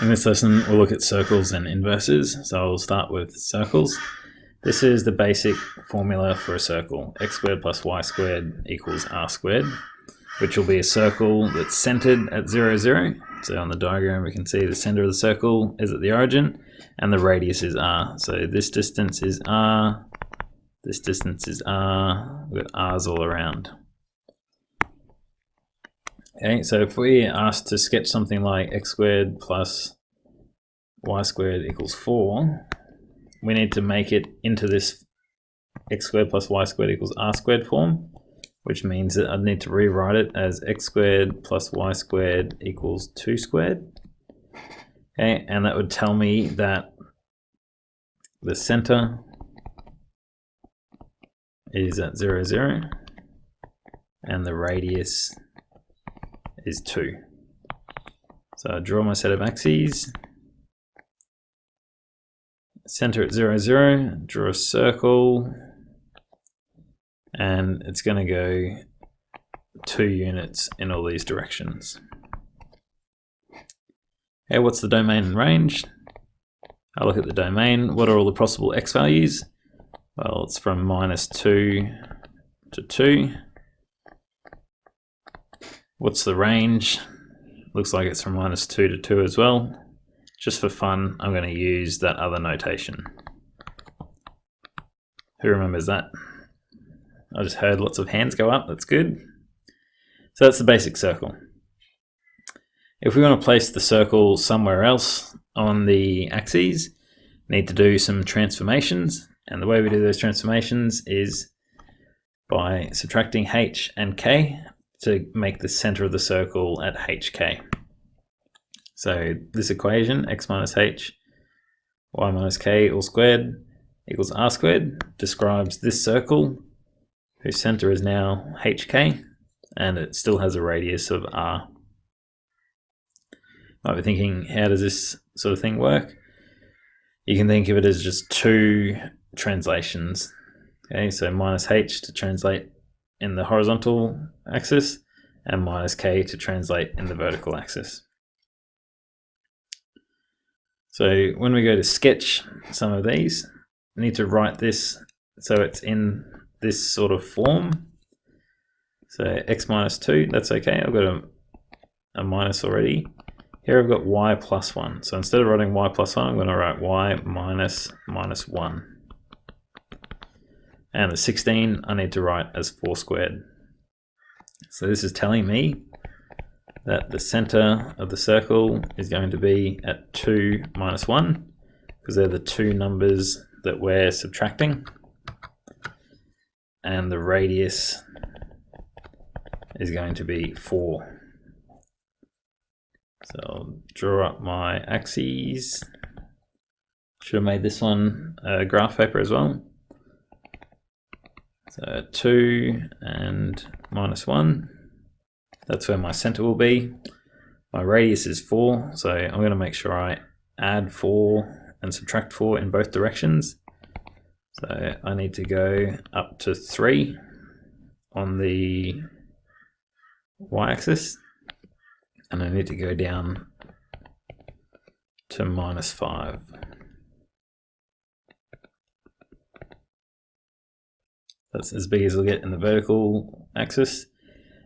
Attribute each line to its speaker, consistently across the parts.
Speaker 1: In this lesson, we'll look at circles and inverses. So I'll start with circles. This is the basic formula for a circle. X squared plus y squared equals r squared, which will be a circle that's centered at 0, 0. So on the diagram, we can see the center of the circle is at the origin, and the radius is r. So this distance is r, this distance is r, we've got r's all around. Okay, so if we are asked to sketch something like x squared plus y squared equals 4, we need to make it into this x squared plus y squared equals r squared form, which means that I need to rewrite it as x squared plus y squared equals 2 squared. Okay, and that would tell me that the center is at 0, 0, and the radius is 2. So I draw my set of axes, center at 0, 0, draw a circle, and it's going to go 2 units in all these directions. Okay, what's the domain and range? I'll look at the domain. What are all the possible x values? Well, it's from -2 to 2. What's the range? Looks like it's from -2 to 2 as well. Just for fun, I'm going to use that other notation. Who remembers that? I just heard lots of hands go up, that's good. So that's the basic circle. If we want to place the circle somewhere else on the axes, we need to do some transformations. And the way we do those transformations is by subtracting h and k to make the center of the circle at hk. So this equation, x minus h, y minus k all squared equals r squared, describes this circle whose center is now hk, and it still has a radius of r. Might be thinking, how does this sort of thing work? You can think of it as just 2 translations. Okay, so minus h to translate in the horizontal axis, and minus k to translate in the vertical axis. So when we go to sketch some of these, we need to write this so it's in this sort of form. So x minus 2, that's okay, I've got a minus already. Here I've got y plus 1. So instead of writing y plus 1, I'm going to write y minus minus 1. And the 16 I need to write as 4 squared. So this is telling me that the center of the circle is going to be at 2 minus 1, because they're the 2 numbers that we're subtracting. And the radius is going to be 4. So I'll draw up my axes. Should have made this one a graph paper as well. So 2 and minus 1, that's where my center will be. My radius is 4, so I'm going to make sure I add 4 and subtract 4 in both directions. So I need to go up to 3 on the y-axis, and I need to go down to -5. That's as big as it'll get in the vertical axis,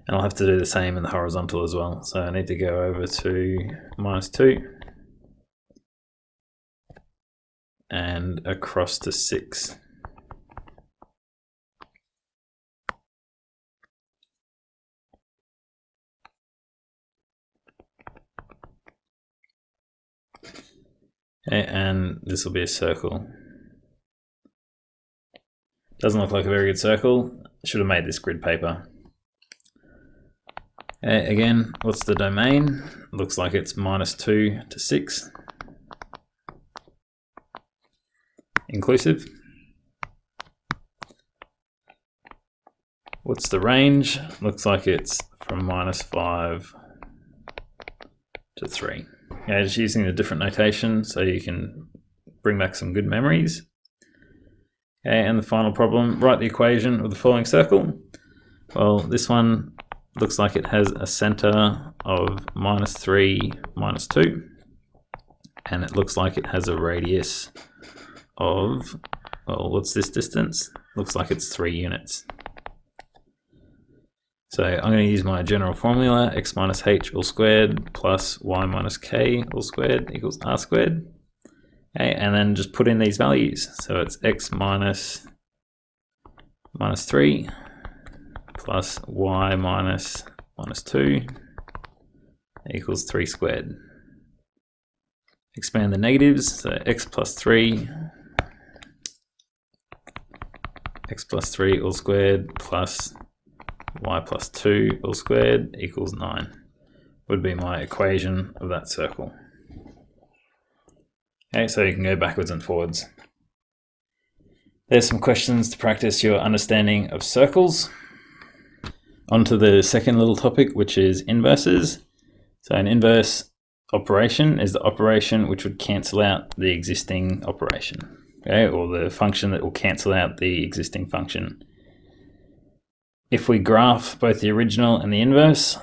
Speaker 1: and I'll have to do the same in the horizontal as well. So I need to go over to -2 and across to 6. Okay, and this will be a circle. Doesn't look like a very good circle. Should have made this grid paper. Okay, again, what's the domain? Looks like it's -2 to 6. Inclusive. What's the range? Looks like it's from -5 to 3. Yeah, just using a different notation so you can bring back some good memories. Okay, and the final problem, write the equation of the following circle. Well, this one looks like it has a center of -3, -2. and it looks like it has a radius of, well, what's this distance? Looks like it's 3 units. So I'm going to use my general formula, x minus h all squared plus y minus k all squared equals r squared. Okay, and then just put in these values. So it's x minus 3 plus y minus 2 equals 3 squared. Expand the negatives, so x plus 3 all squared plus y plus 2 all squared equals 9 would be my equation of that circle. Okay, so you can go backwards and forwards. There's some questions to practice your understanding of circles. On to the second little topic, which is inverses. So an inverse operation is the operation which would cancel out the existing operation, okay, or the function that will cancel out the existing function. If we graph both the original and the inverse,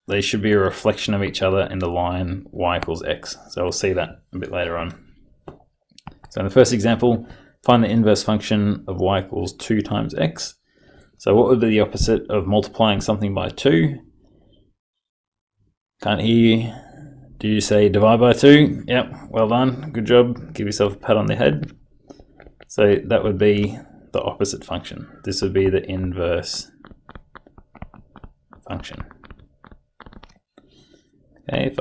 Speaker 1: they should be a reflection of each other in the line y equals x. So we'll see that a bit later on. So in the first example, find the inverse function of y equals 2 times x. So what would be the opposite of multiplying something by 2? Can't hear you. Do you say divide by 2? Yep, well done, good job. Give yourself a pat on the head. So that would be the opposite function. This would be the inverse function. Okay, if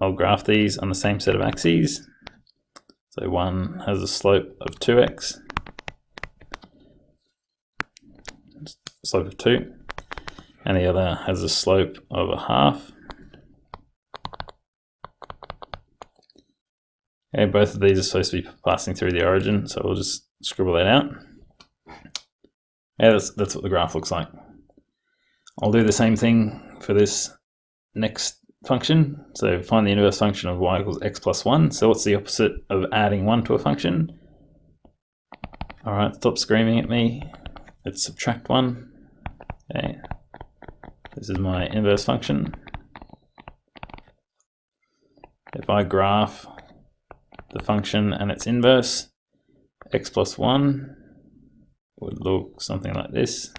Speaker 1: I'll graph these on the same set of axes. So one has a slope of 2x, slope of 2, and the other has a slope of a half. Okay, both of these are supposed to be passing through the origin, so we'll just scribble that out. Yeah, that's what the graph looks like. I'll do the same thing for this next function. So find the inverse function of y equals x plus 1. So what's the opposite of adding 1 to a function? All right, stop screaming at me. Let's subtract 1. Okay, this is my inverse function. If I graph the function and its inverse, x plus 1 would look something like this.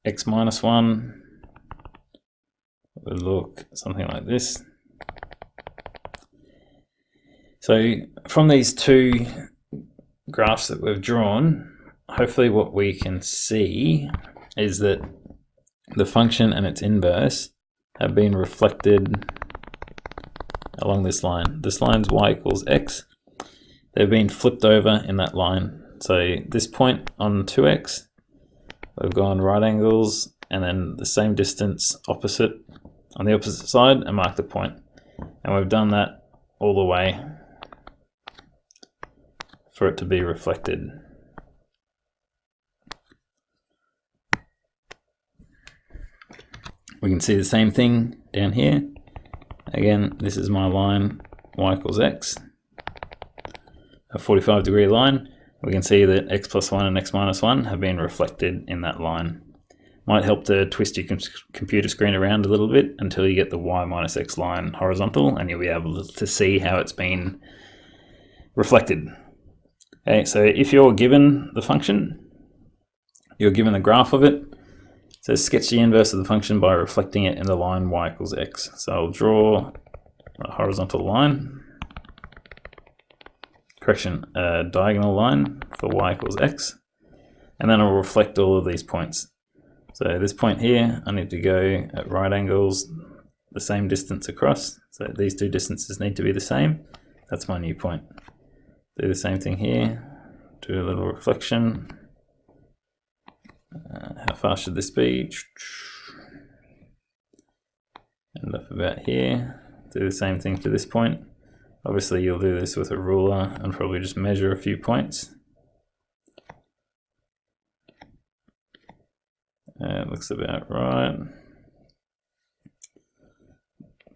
Speaker 1: X minus 1 would look something like this. So from these two graphs that we've drawn, hopefully what we can see is that the function and its inverse have been reflected along this line. This line's y equals x. They've been flipped over in that line. So this point on 2x, we've gone right angles and then the same distance opposite on the opposite side and marked the point. And we've done that all the way for it to be reflected. We can see the same thing down here. Again, this is my line y equals x, a 45-degree line. We can see that x plus 1 and x minus 1 have been reflected in that line. Might help to twist your computer screen around a little bit until you get the y minus x line horizontal, and you'll be able to see how it's been reflected. Okay, so if you're given the function, you're given the graph of it, so sketch the inverse of the function by reflecting it in the line y equals x. So I'll draw a horizontal line, a diagonal line for y equals x, and then I'll reflect all of these points. So this point here, I need to go at right angles, the same distance across. So these two distances need to be the same. That's my new point. Do the same thing here, do a little reflection. How far should this be? End up about here. Do the same thing to this point. Obviously you'll do this with a ruler and probably just measure a few points. Looks about right.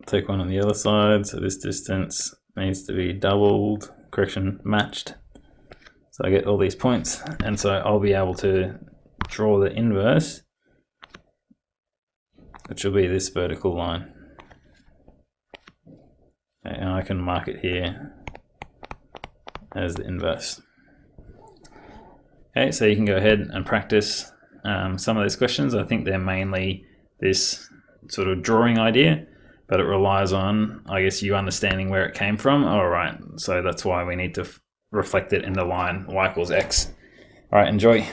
Speaker 1: Take one on the other side, so this distance needs to be doubled, matched. So I get all these points, and so I'll be able to draw the inverse, which will be this vertical line. Okay, and I can mark it here as the inverse. Okay, so you can go ahead and practice some of these questions. I think they're mainly this sort of drawing idea, but it relies on, I guess, you understanding where it came from. All right, so that's why we need to reflect it in the line y equals x. All right, enjoy.